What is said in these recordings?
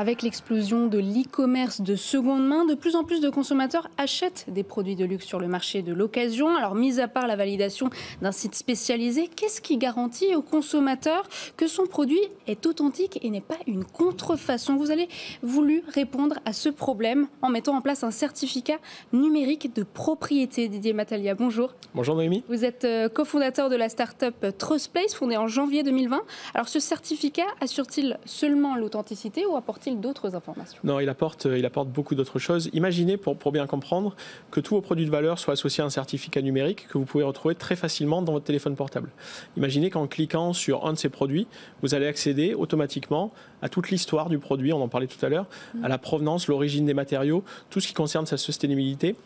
Avec l'explosion de l'e-commerce de seconde main, de plus en plus de consommateurs achètent des produits de luxe sur le marché de l'occasion. Alors, mis à part la validation d'un site spécialisé, qu'est-ce qui garantit au consommateur que son produit est authentique et n'est pas une contrefaçon? Vous avez voulu répondre à ce problème en mettant en place un certificat numérique de propriété. Didier Matalia, bonjour. Bonjour Noémie. Vous êtes cofondateur de la start-up TrustPlace, fondée en janvier 2020. Alors, ce certificat assure-t-il seulement l'authenticité ou apporte-t-il d'autres informations? Non, il apporte beaucoup d'autres choses. Imaginez, pour bien comprendre, que tous vos produits de valeur soient associés à un certificat numérique que vous pouvez retrouver très facilement dans votre téléphone portable. Imaginez qu'en cliquant sur un de ces produits, vous allez accéder automatiquement à toute l'histoire du produit, on en parlait tout à l'heure, à la provenance, l'origine des matériaux, tout ce qui concerne sa sustainabilité.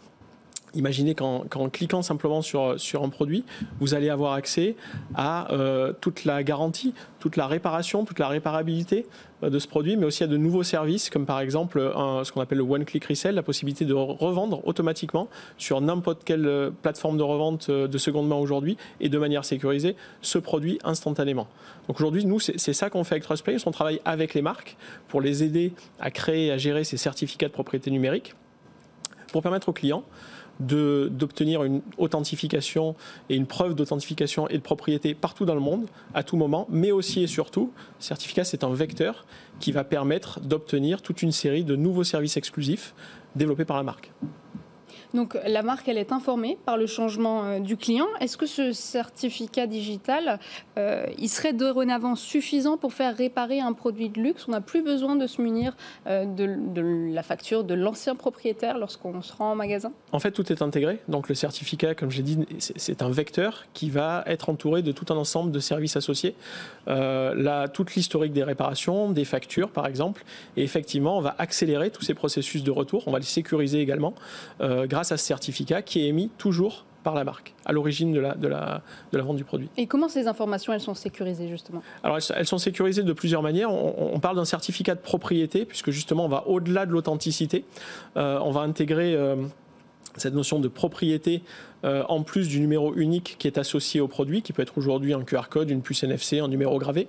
Imaginez qu'en cliquant simplement sur un produit, vous allez avoir accès à toute la garantie, toute la réparation, toute la réparabilité de ce produit, mais aussi à de nouveaux services, comme par exemple ce qu'on appelle le one-click resell, la possibilité de revendre automatiquement sur n'importe quelle plateforme de revente de seconde main aujourd'hui et de manière sécurisée ce produit instantanément. Donc aujourd'hui, nous, c'est ça qu'on fait avec TrustPlace. On travaille avec les marques pour les aider à créer et à gérer ces certificats de propriété numérique pour permettre aux clients d'obtenir une authentification et une preuve d'authentification et de propriété partout dans le monde, à tout moment, mais aussi et surtout, le certificat, c'est un vecteur qui va permettre d'obtenir toute une série de nouveaux services exclusifs développés par la marque. Donc la marque, elle est informée par le changement du client. Est-ce que ce certificat digital, il serait dorénavant suffisant pour faire réparer un produit de luxe? On n'a plus besoin de se munir de la facture de l'ancien propriétaire lorsqu'on se rend en magasin? En fait, tout est intégré. Donc le certificat, comme je l'ai dit, c'est un vecteur qui va être entouré de tout un ensemble de services associés. Toute l'historique des réparations, des factures par exemple. Et effectivement, on va accélérer tous ces processus de retour. On va les sécuriser également grâce à ce certificat qui est émis toujours par la marque, à l'origine de la vente du produit. Et comment ces informations, elles sont sécurisées justement? Alors elles sont sécurisées de plusieurs manières. On parle d'un certificat de propriété, puisque justement on va au-delà de l'authenticité. On va intégrer cette notion de propriété en plus du numéro unique qui est associé au produit, qui peut être aujourd'hui un QR code, une puce NFC, un numéro gravé.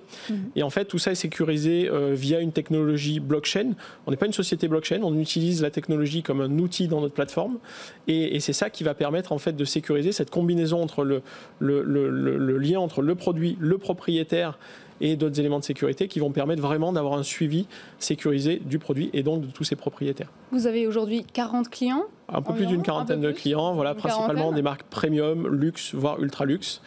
Et en fait, tout ça est sécurisé via une technologie blockchain. On n'est pas une société blockchain, on utilise la technologie comme un outil dans notre plateforme. Et c'est ça qui va permettre en fait de sécuriser cette combinaison entre le lien entre le produit, le propriétaire et d'autres éléments de sécurité qui vont permettre vraiment d'avoir un suivi sécurisé du produit et donc de tous ses propriétaires. Vous avez aujourd'hui 40 clients? Un peu plus d'une quarantaine de clients, voilà, principalement des marques premium, luxe, voire ultra luxe,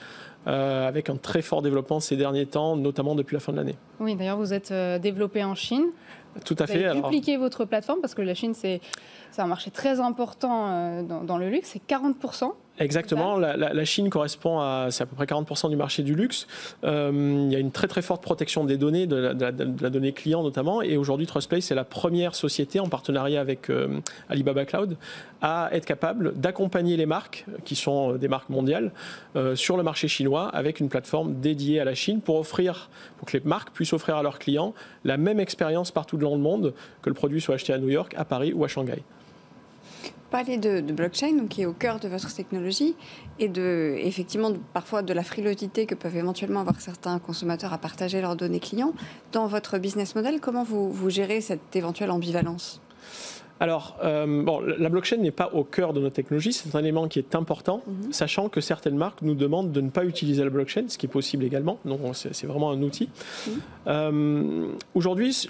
avec un très fort développement ces derniers temps, notamment depuis la fin de l'année. Oui, d'ailleurs, vous êtes développé en Chine. Tout à fait. Vous avez dupliqué votre plateforme parce que la Chine, c'est un marché très important dans le luxe, c'est 40%. Exactement, la Chine correspond c'est à peu près 40% du marché du luxe. Il y a une très très forte protection des données, de la donnée client notamment, et aujourd'hui TrustPlace est la première société en partenariat avec Alibaba Cloud à être capable d'accompagner les marques, qui sont des marques mondiales, sur le marché chinois avec une plateforme dédiée à la Chine pour que les marques puissent offrir à leurs clients la même expérience partout dans le monde, que le produit soit acheté à New York, à Paris ou à Shanghai. Parler de blockchain, donc, qui est au cœur de votre technologie, et effectivement parfois de la frilosité que peuvent éventuellement avoir certains consommateurs à partager leurs données clients. Dans votre business model, comment vous gérez cette éventuelle ambivalence ? Alors, la blockchain n'est pas au cœur de notre technologie, c'est un élément qui est important, sachant que certaines marques nous demandent de ne pas utiliser la blockchain, ce qui est possible également, donc c'est vraiment un outil. Aujourd'hui,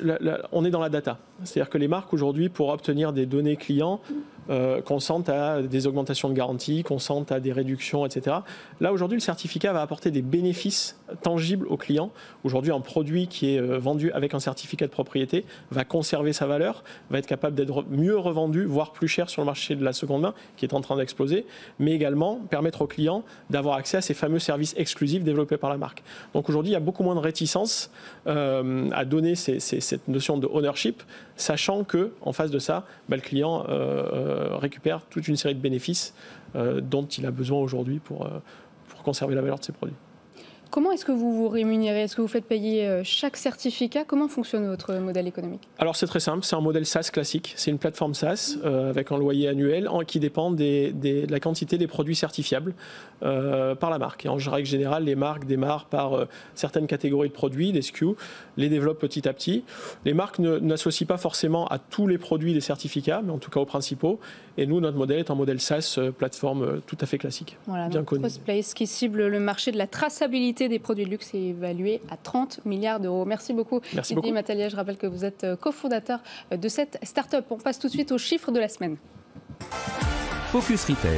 on est dans la data, c'est-à-dire que les marques aujourd'hui, pour obtenir des données clients, consentent à des augmentations de garantie, consentent à des réductions, etc. Là, aujourd'hui, le certificat va apporter des bénéfices tangibles aux clients. Aujourd'hui, un produit qui est vendu avec un certificat de propriété va conserver sa valeur, va être capable d'être mieux revendu, voire plus cher sur le marché de la seconde main, qui est en train d'exploser, mais également permettre aux clients d'avoir accès à ces fameux services exclusifs développés par la marque. Donc aujourd'hui, il y a beaucoup moins de réticence à donner cette notion de ownership, sachant qu'en face de ça, le client récupère toute une série de bénéfices dont il a besoin aujourd'hui pour conserver la valeur de ses produits. Comment est-ce que vous vous rémunérez? Est-ce que vous faites payer chaque certificat? Comment fonctionne votre modèle économique? Alors c'est très simple, c'est un modèle SaaS classique. C'est une plateforme SaaS avec un loyer annuel qui dépend de la quantité des produits certifiables par la marque. Et en règle générale, les marques démarrent par certaines catégories de produits, des SKU, les développent petit à petit. Les marques n'associent pas forcément à tous les produits des certificats, mais en tout cas aux principaux. Et nous, notre modèle est un modèle SaaS, plateforme tout à fait classique. Voilà, bien connu. Crossplace qui cible le marché de la traçabilité des produits de luxe est évalué à 30 milliards d'euros. Merci beaucoup. Merci beaucoup. Didier Matalia, je rappelle que vous êtes cofondateur de cette start-up. On passe tout de suite aux chiffres de la semaine. Focus Retail.